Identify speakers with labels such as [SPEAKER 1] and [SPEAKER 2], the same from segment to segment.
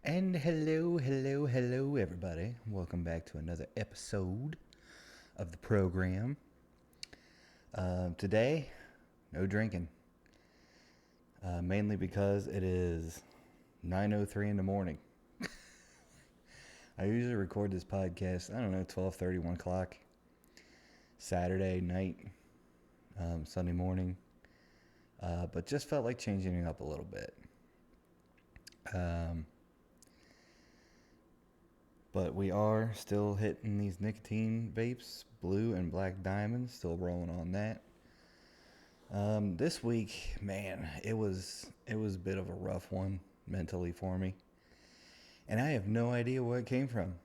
[SPEAKER 1] And hello, everybody. Welcome back to another episode of the program. Today, no drinking, mainly because it is 9:03 in the morning. I usually record this podcast, I don't know, 12:30, 1 o'clock, Saturday night, Sunday morning, but just felt like changing it up a little bit. Um, but we are still hitting these nicotine vapes, blue and black diamonds, still rolling on that. This week, man, it was a bit of a rough one mentally for me, and I have no idea where it came from.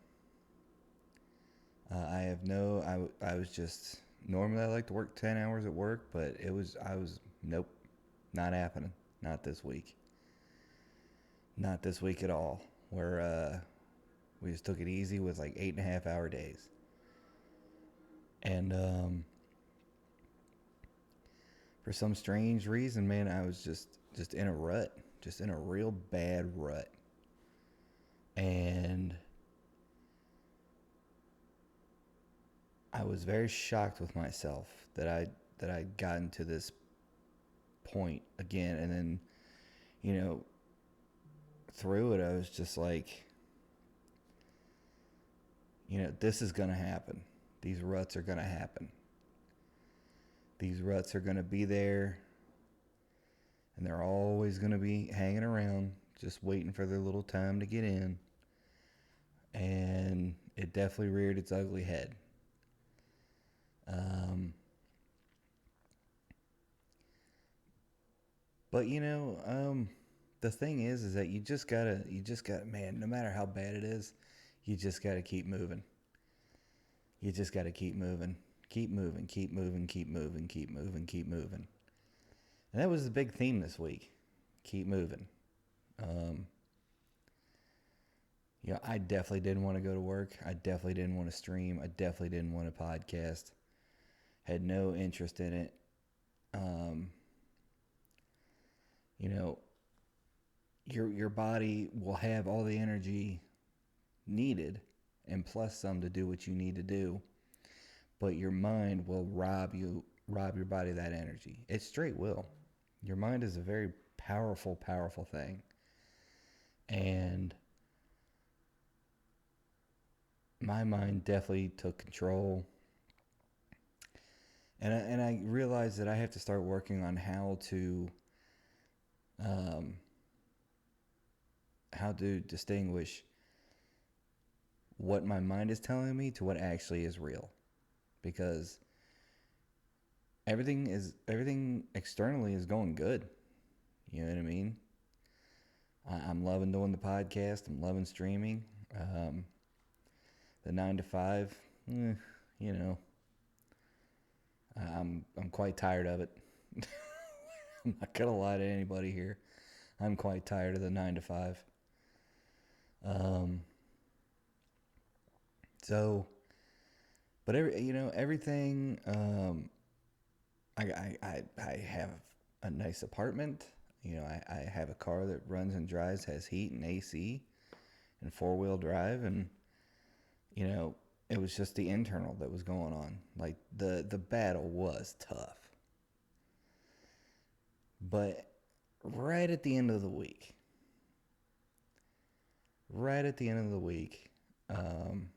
[SPEAKER 1] I have no. I was just normally I like to work 10 hours at work, but I was nope, not happening. Not this week. Not this week at all. Where we just took it easy with like 8.5 hour days, and for some strange reason, man, I was just in a rut, just in a real bad rut. And I was very shocked with myself that I'd gotten to this point again, and then you know through it I was just like, this is gonna happen. These ruts are gonna happen. These ruts are gonna be there, and they're always gonna be hanging around, just waiting for their little time to get in. And it definitely reared its ugly head. Um, But the thing is that you just gotta, man. No matter how bad it is, you just gotta keep moving. You just gotta keep moving, keep moving, keep moving, keep moving, keep moving, keep moving. And that was the big theme this week. Keep moving. Um, I definitely didn't want to go to work. I definitely didn't want to stream. I definitely didn't want to podcast. Had no interest in it. Um, you know, your body will have all the energy needed and plus some to do what you need to do, but your mind will rob your body of that energy. It straight will. Your mind is a very powerful thing. And my mind definitely took control. And I realized that I have to start working on um, how to distinguish what my mind is telling me to what actually is real, because everything externally is going good. You know what I mean? I'm loving doing the podcast. I'm loving streaming. Um, the 9 to 5, you know, I'm quite tired of it. I'm not gonna lie to anybody here. I'm quite tired of the 9 to 5. Um, so, but everything. I have a nice apartment. I have a car that runs and drives, has heat and AC, and 4-wheel drive, and you know, it was just the internal that was going on. Like the battle was tough. But right at the end of the week, right at the end of the week, um,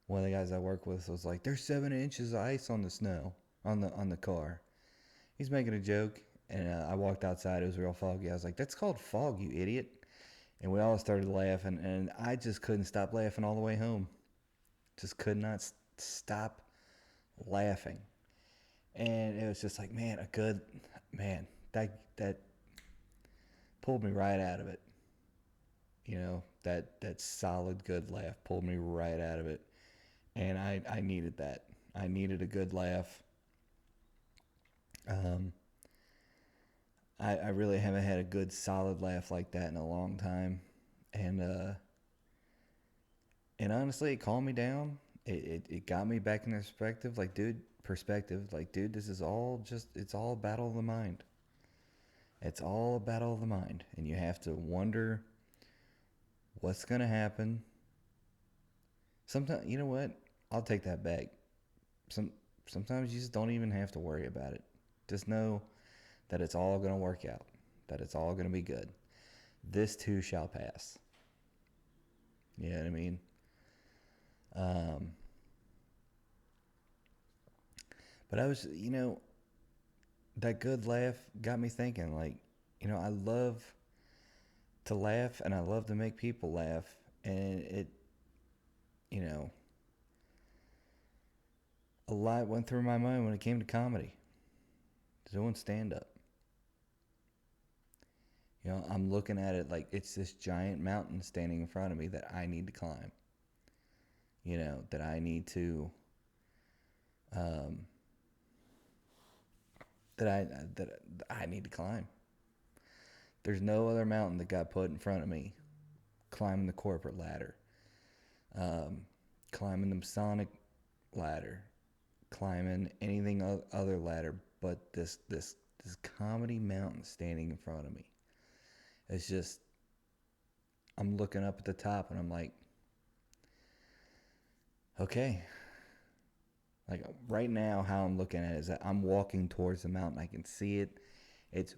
[SPEAKER 1] one of the guys I work with was like, "There's 7 inches of ice on the snow on the car." He's making a joke, and I walked outside. It was real foggy. I was like, "That's called fog, you idiot!" And we all started laughing, and I just couldn't stop laughing all the way home. Just could not stop laughing. And it was just like, man, a good man that pulled me right out of it. That solid good laugh pulled me right out of it, and I needed that. I needed a good laugh. Um, I really haven't had a good solid laugh like that in a long time, and and honestly, it calmed me down. It got me back in perspective. Like, dude, this is all just, it's all a battle of the mind. It's all a battle of the mind. And you have to wonder, what's going to happen. Sometimes, you know what? I'll take that back. Some Sometimes you just don't even have to worry about it. Just know that it's all going to work out. That it's all going to be good. This too shall pass. You know what I mean? Um, but I was, that good laugh got me thinking. Like, I love to laugh and I love to make people laugh. And you know, a lot went through my mind when it came to comedy, doing stand up. I'm looking at it like it's this giant mountain standing in front of me that I need to climb. That I need to, um, that I need to climb. There's no other mountain that got put in front of me. Climbing the corporate ladder, um, climbing the Masonic ladder, climbing anything other ladder, but this comedy mountain standing in front of me. It's just, I'm looking up at the top and I'm like, okay. Like right now, how I'm looking at it is that I'm walking towards the mountain. I can see it. It's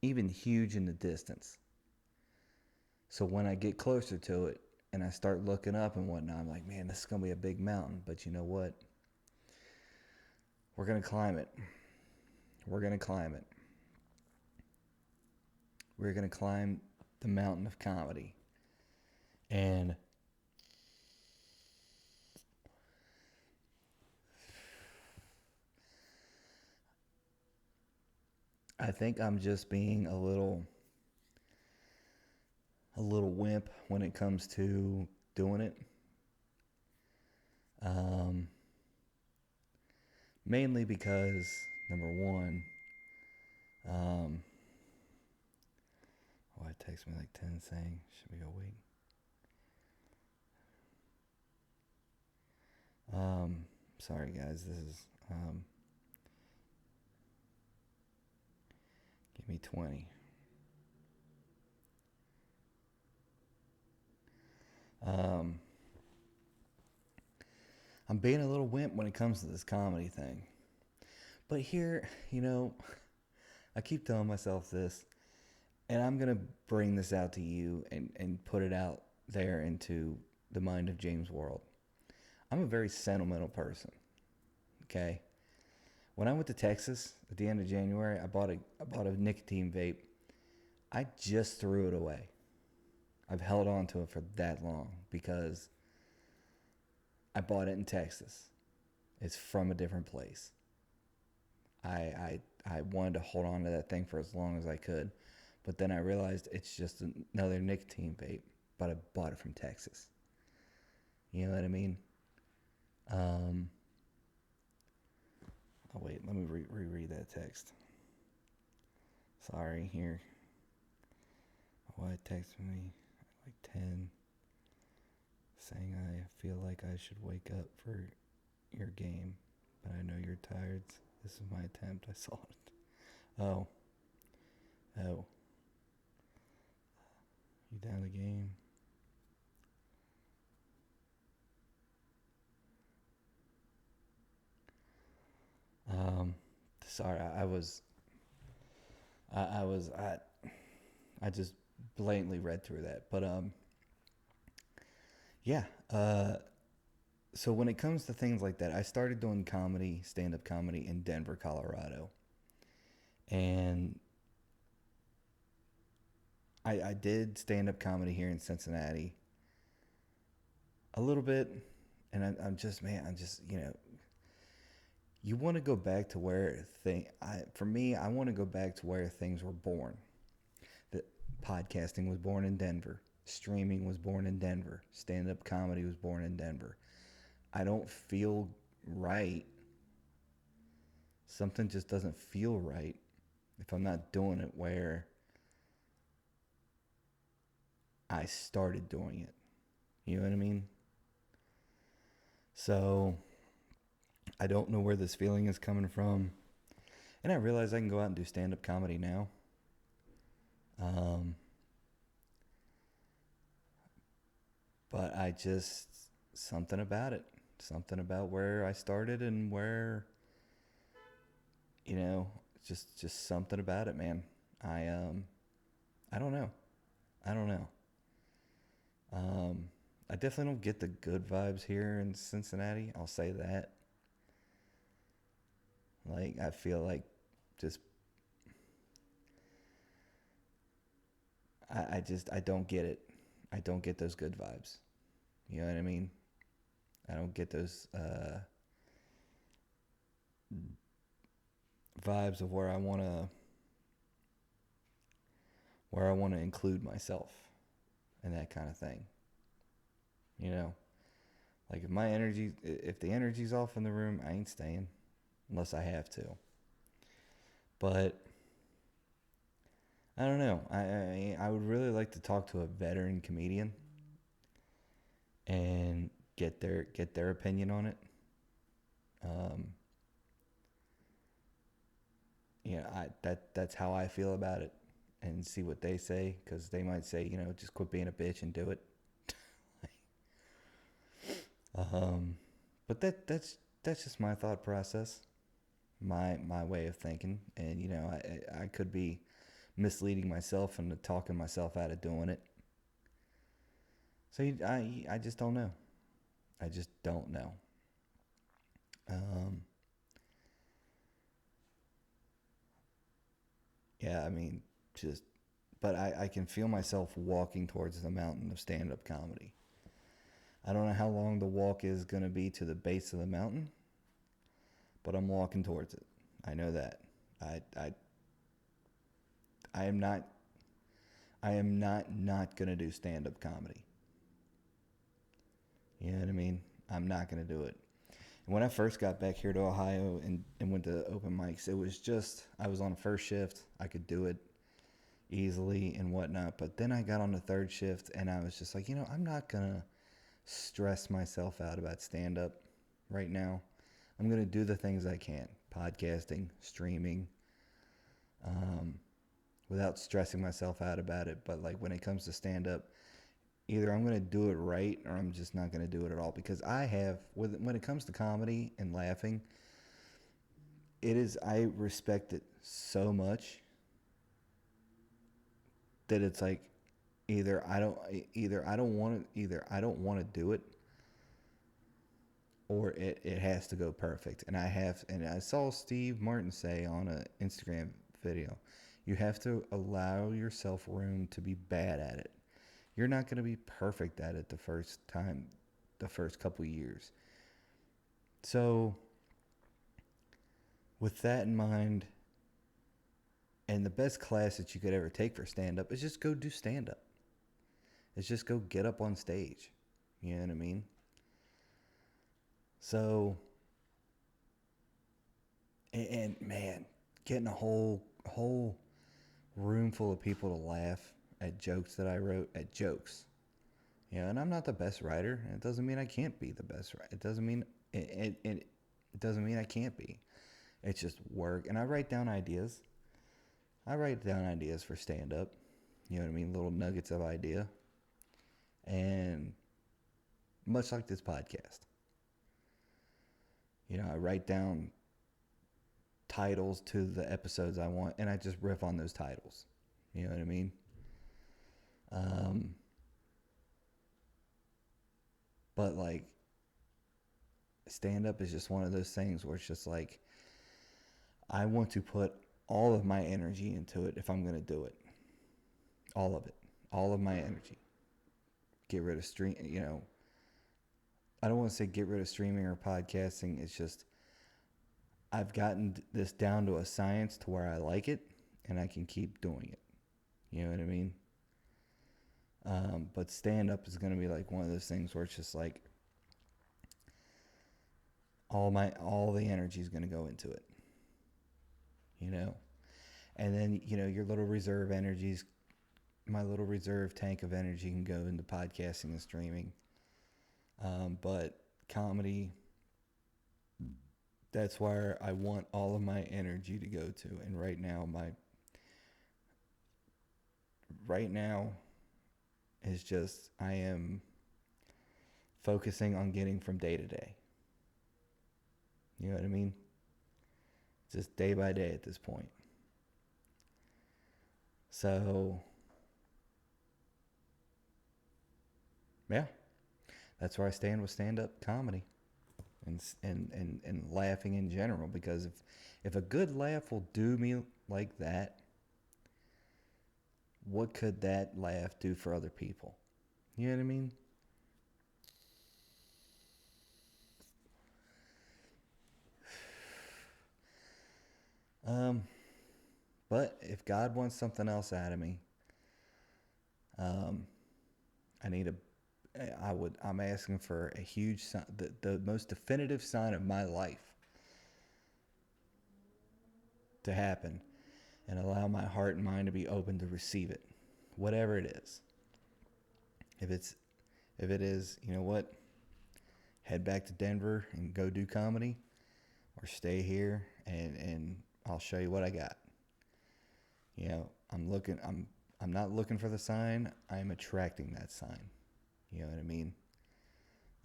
[SPEAKER 1] even huge in the distance. So when I get closer to it and I start looking up and whatnot, I'm like, man, this is going to be a big mountain. But you know what? We're going to climb it. We're going to climb it. We're going to climb the mountain of comedy. And I think I'm just being a little wimp when it comes to doing it. Um, Mainly because, number one, um, it takes me like 10 saying, should we go wait? Sorry guys, this is, give me 20. I'm being a little wimp when it comes to this comedy thing. But here, I keep telling myself this, and I'm going to bring this out to you and put it out there into the mind of James World. I'm a very sentimental person, okay? When I went to Texas at the end of January, I bought a nicotine vape. I just threw it away. I've held on to it for that long because I bought it in Texas. It's from a different place. I wanted to hold on to that thing for as long as I could, but then I realized it's just another nicotine vape, but I bought it from Texas. You know what I mean? Oh wait, let me reread that text. Sorry, here. My wife texted me at like 10, saying I feel like I should wake up for your game, but I know you're tired. This is my attempt. I saw it. Oh. You down the game? Sorry, I just blatantly read through that. But yeah. So when it comes to things like that, I started doing comedy, stand-up comedy in Denver, Colorado, and I did stand-up comedy here in Cincinnati a little bit, and I'm just, man, I'm just, you want to go back to where for me, I want to go back to where things were born. The podcasting was born in Denver. Streaming was born in Denver. Stand-up comedy was born in Denver. I don't feel right. Something just doesn't feel right if I'm not doing it where I started doing it. You know what I mean? So I don't know where this feeling is coming from. And I realize I can go out and do stand-up comedy now. But I just, something about it, something about where I started and where, you know, just something about it, man. I um I don't know. I don't know. Um I definitely don't get the good vibes here in Cincinnati. I'll say that. Like I feel like just I don't get it. I don't get those good vibes. You know what I mean? I don't get those vibes of where I want to include myself and that kind of thing. You know, like if the energy's off in the room, I ain't staying unless I have to. But I don't know. I would really like to talk to a veteran comedian and get their opinion on it. Um, that's how I feel about it, and see what they say, because they might say, just quit being a bitch and do it. Um, but that's just my thought process, my way of thinking, and I could be misleading myself and talking myself out of doing it. So I just don't know. I just don't know. Um, yeah, I mean, just, but I can feel myself walking towards the mountain of stand up comedy. I don't know how long the walk is going to be to the base of the mountain, but I'm walking towards it. I know that. I, I, I am not, not going to do stand up comedy. You know what I mean? I'm not going to do it. And when I first got back here to Ohio and went to open mics, it was just, I was on a first shift. I could do it easily and whatnot. But then I got on the third shift and I was just like, I'm not going to stress myself out about stand up right now. I'm going to do the things I can, podcasting, streaming, um, without stressing myself out about it. But like when it comes to stand up, either I'm going to do it right or I'm just not going to do it at all, because when it comes to comedy and laughing, I respect it so much that it's like either I don't want to do it, or it has to go perfect. And I saw Steve Martin say on an Instagram video, you have to allow yourself room to be bad at it. You're not going to be perfect at it the first couple years. So, with that in mind, and the best class that you could ever take for stand up is just go do stand up. It's just go get up on stage. You know what I mean? So, and man, getting a whole room full of people to laugh at jokes that I wrote, at jokes. And I'm not the best writer. It doesn't mean I can't be the best writer. It doesn't mean it doesn't mean I can't be. It's just work. And I write down ideas. I write down ideas for stand up. You know what I mean? Little nuggets of idea. And much like this podcast, I write down titles to the episodes I want, and I just riff on those titles. You know what I mean? Um, but like, stand up is just one of those things where it's just like, I want to put all of my energy into it if I'm going to do it. All of it. All of my energy. Get rid of I don't want to say get rid of streaming or podcasting. It's just, I've gotten this down to a science to where I like it and I can keep doing it. You know what I mean? But stand up is going to be like one of those things where it's just like, all the energy is going to go into it. And then your little reserve energies, my little reserve tank of energy can go into podcasting and streaming. But comedy, that's where I want all of my energy to go to. And right now is just, I am focusing on getting from day to day. You know what I mean? Just day by day at this point. So, yeah, that's where I stand with stand-up comedy and laughing in general. Because if a good laugh will do me like that, what could that laugh do for other people? You know what I mean? Um, but if God wants something else out of me, um, I need a. I'm asking for a huge sign, the most definitive sign of my life to happen, and allow my heart and mind to be open to receive it, whatever it is. If it's, if it is, you know what, head back to Denver and go do comedy, or stay here and I'll show you what I got. You know, I'm not looking for the sign. I'm attracting that sign. You know what I mean?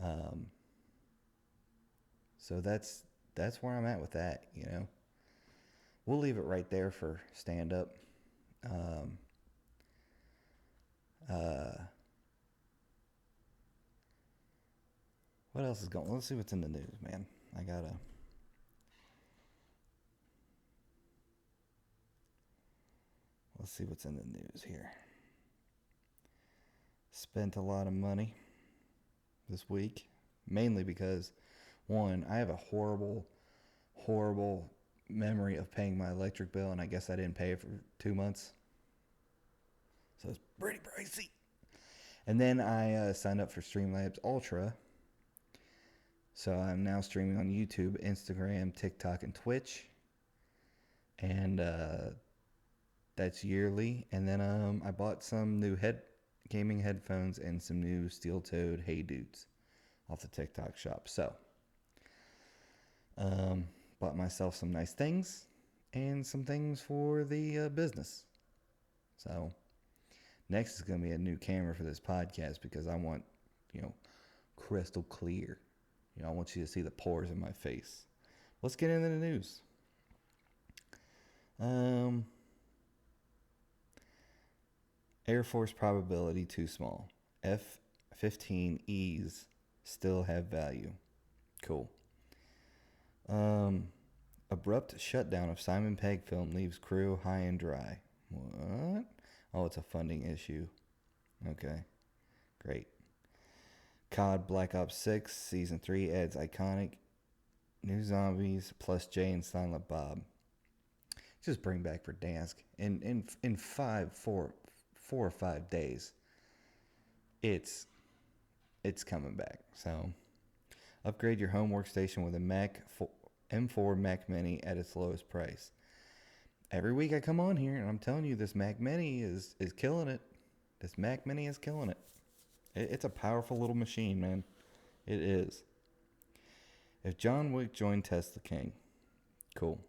[SPEAKER 1] Um, so that's where I'm at with that. You know, we'll leave it right there for stand up. Um, uh, what else is going? Let's see what's in the news, man. I gotta. Let's see what's in the news here. Spent a lot of money this week, mainly because one, I have a horrible memory of paying my electric bill, and I guess I didn't pay it for 2 months, so it's pretty pricey. And then I signed up for Streamlabs Ultra, so I'm now streaming on YouTube, Instagram, TikTok, and Twitch, and that's yearly. And then I bought some new gaming headphones and some new steel-toed Hey Dudes off the TikTok shop. So, bought myself some nice things and some things for the business. So, next is going to be a new camera for this podcast because I want, you know, crystal clear. You know, I want you to see the pores in my face. Let's get into the news. Air Force probability too small. F-15Es still have value. Cool. Abrupt shutdown of Simon Pegg film leaves crew high and dry. What? Oh, it's a funding issue. Okay. Great. COD Black Ops 6 Season 3 adds iconic new zombies plus Jay and Silent Bob. Just bring back Verdansk. In 4 or 5 days, it's coming back. So upgrade your home workstation with a M4 Mac Mini at its lowest price. Every week I come on here and I'm telling you this Mac Mini is killing it. This Mac Mini is killing it. It's a powerful little machine, man. It is. If John Wick joined Tesla King, cool.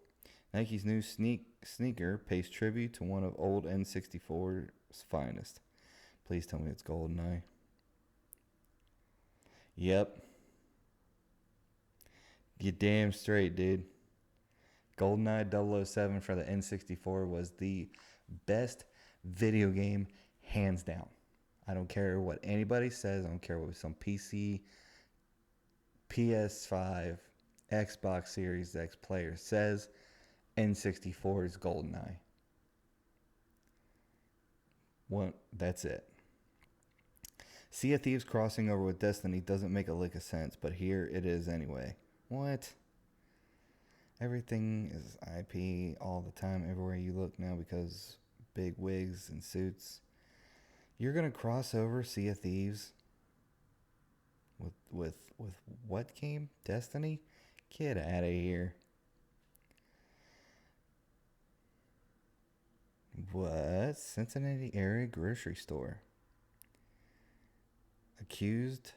[SPEAKER 1] Nike's new sneaker pays tribute to one of old N64's finest. Please tell me it's GoldenEye. Yep. You damn straight, dude. GoldenEye 007 for the N64 was the best video game, hands down. I don't care what anybody says. I don't care what some PC, PS5, Xbox Series X player says. N64 is GoldenEye. That's it. Sea of Thieves crossing over with Destiny doesn't make a lick of sense, but here it is anyway. What? Everything is IP all the time, everywhere you look now because big wigs and suits. You're gonna cross over Sea of Thieves with what game? Destiny? Get out of here. What? Cincinnati area grocery store. Accused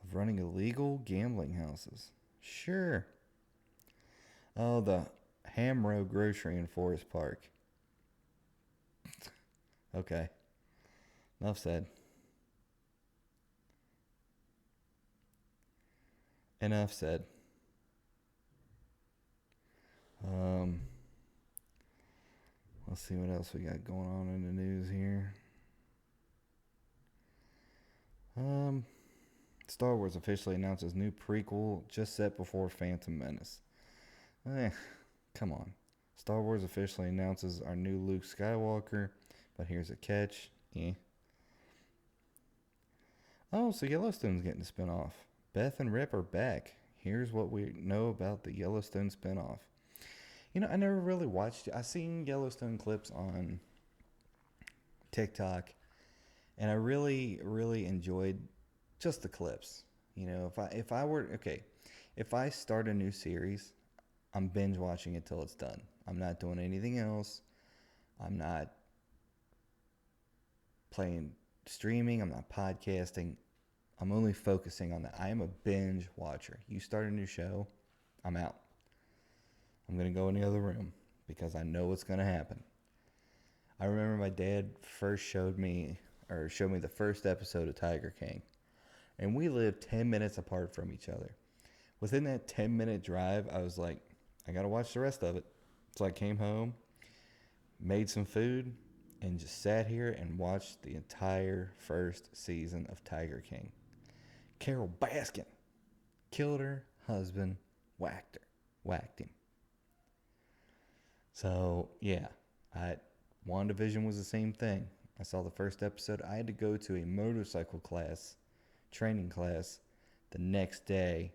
[SPEAKER 1] of running illegal gambling houses. Sure. Oh, the Hamro Grocery in Forest Park. Okay. Enough said. enough said. Um, let's see what else we got going on in the news here. Star Wars officially announces new prequel just set before Phantom Menace. Eh, come on. Star Wars officially announces our new Luke Skywalker, but here's a catch. Eh. Oh, so Yellowstone's getting a spinoff. Beth and Rip are back. Here's what we know about the Yellowstone spinoff. You know, I never really watched it. I seen Yellowstone clips on TikTok, and I really, really enjoyed just the clips. You know, if I start a new series, I'm binge watching it till it's done. I'm not doing anything else. I'm not playing streaming. I'm not podcasting. I'm only focusing on that. I am a binge watcher. You start a new show, I'm out. I'm going to go in the other room because I know what's going to happen. I remember my dad first showed me the first episode of Tiger King. And we lived 10 minutes apart from each other. Within that 10-minute drive, I was like, I got to watch the rest of it. So I came home, made some food, and just sat here and watched the entire first season of Tiger King. Carol Baskin killed her husband, whacked him. So, yeah, WandaVision was the same thing. I saw the first episode. I had to go to a motorcycle training class the next day.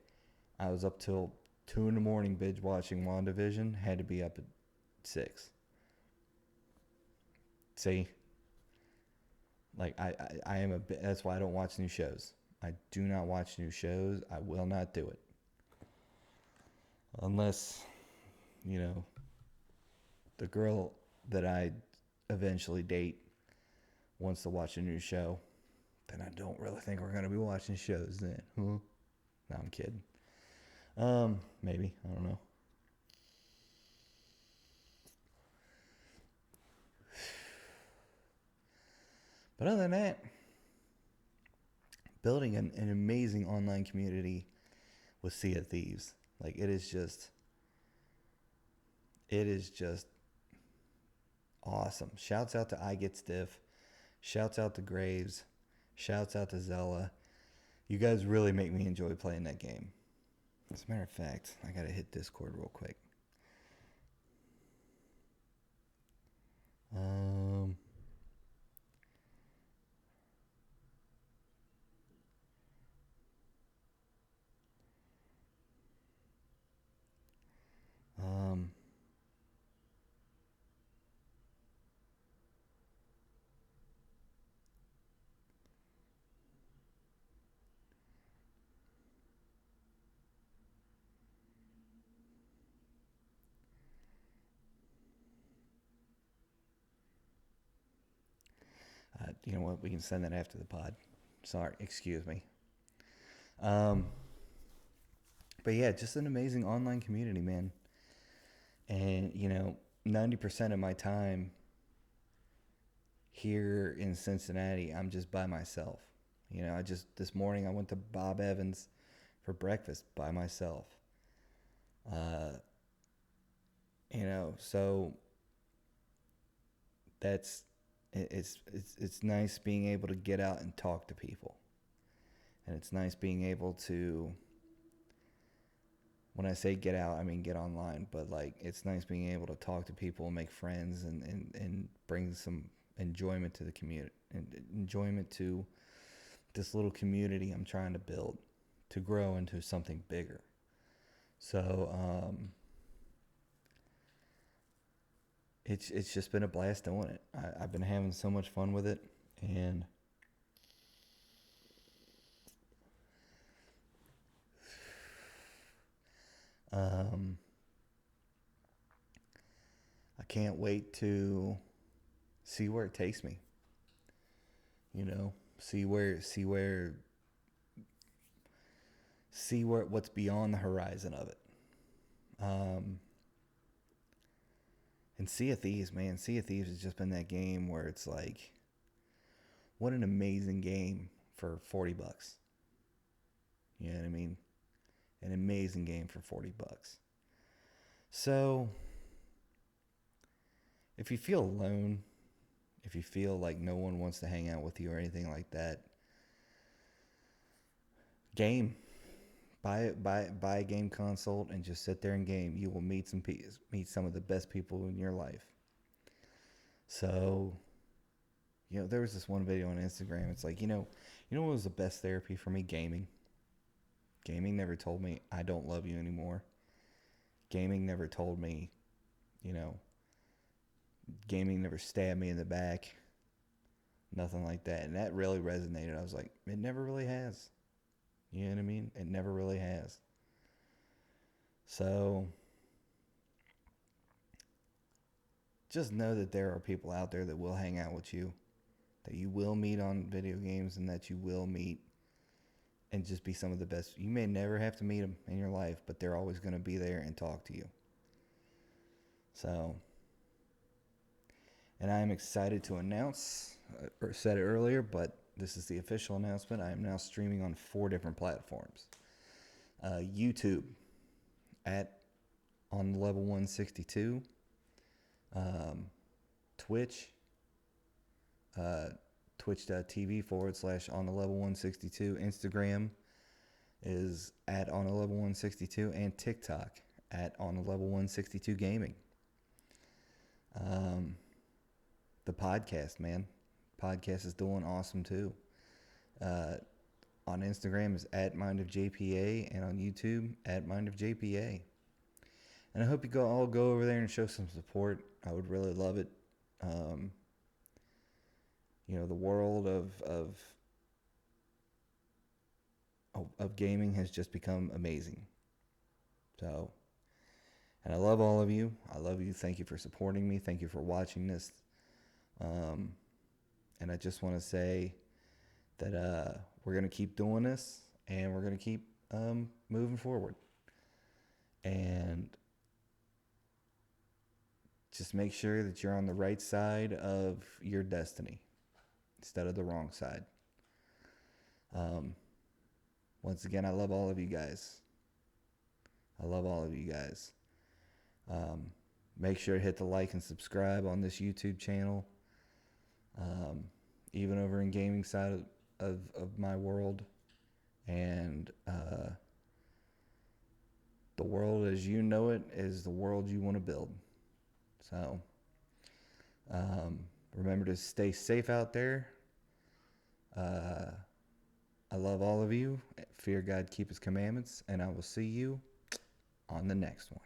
[SPEAKER 1] I was up till 2 in the morning binge watching WandaVision. Had to be up at 6. See? Like, I am that's why I don't watch new shows. I do not watch new shows. I will not do it. Unless, you know, the girl that I eventually date wants to watch a new show, then I don't really think we're going to be watching shows then. Huh? No, I'm kidding. Maybe. I don't know. But other than that, building an amazing online community with Sea of Thieves. Like, it is just awesome. Shouts out to I Get Stiff. Shouts out to Graves. Shouts out to Zella. You guys really make me enjoy playing that game. As a matter of fact, I gotta hit Discord real quick. Um, um, you know what? We can send that after the pod. Sorry, excuse me. Um, but yeah, just an amazing online community, man. And, you know, 90% of my time here in Cincinnati, I'm just by myself. You know, this morning I went to Bob Evans for breakfast by myself. Uh, you know, so that's it's nice being able to get out and talk to people. And it's nice being able to, when I say get out, I mean get online, but like it's nice being able to talk to people and make friends and bring some enjoyment to the community and enjoyment to this little community I'm trying to build to grow into something bigger. So it's just been a blast doing it. I've been having so much fun with it, and I can't wait to see where it takes me. You know, see where what's beyond the horizon of it. Um, and Sea of Thieves, man, Sea of Thieves has just been that game where it's like, what an amazing game for $40. You know what I mean? An amazing game for $40. So, if you feel alone, if you feel like no one wants to hang out with you or anything like that, game. Buy a game console and just sit there and game. You will meet some of the best people in your life. So, there was this one video on Instagram. It's like, what was the best therapy for me? Gaming. Gaming never told me I don't love you anymore. Gaming never told me, you know, gaming never stabbed me in the back. Nothing like that. And that really resonated. I was like, it never really has. You know what I mean? It never really has. So, just know that there are people out there that will hang out with you, that you will meet on video games, and that you will meet and just be some of the best. You may never have to meet them in your life, but they're always going to be there and talk to you. So, and I am excited to announce, or said it earlier, but this is the official announcement. I am now streaming on 4 different platforms. YouTube at on level 162, Twitch, twitch.tv/ on the level 162. Instagram is at on the level 162, and TikTok at on the level 162 gaming. The podcast, man. Podcast is doing awesome too. On Instagram is at Mind of JPA, and on YouTube at Mind of JPA. And I hope you all go over there and show some support. I would really love it. The world of gaming has just become amazing. So, and I love all of you. I love you. Thank you for supporting me. Thank you for watching this. And I just want to say that we're going to keep doing this, and we're going to keep moving forward. And just make sure that you're on the right side of your destiny instead of the wrong side. Once again, I love all of you guys. I love all of you guys. Make sure to hit the like and subscribe on this YouTube channel. Even over in gaming side of my world. And the world as you know it is the world you want to build. So remember to stay safe out there. I love all of you. Fear God, keep his commandments, and I will see you on the next one.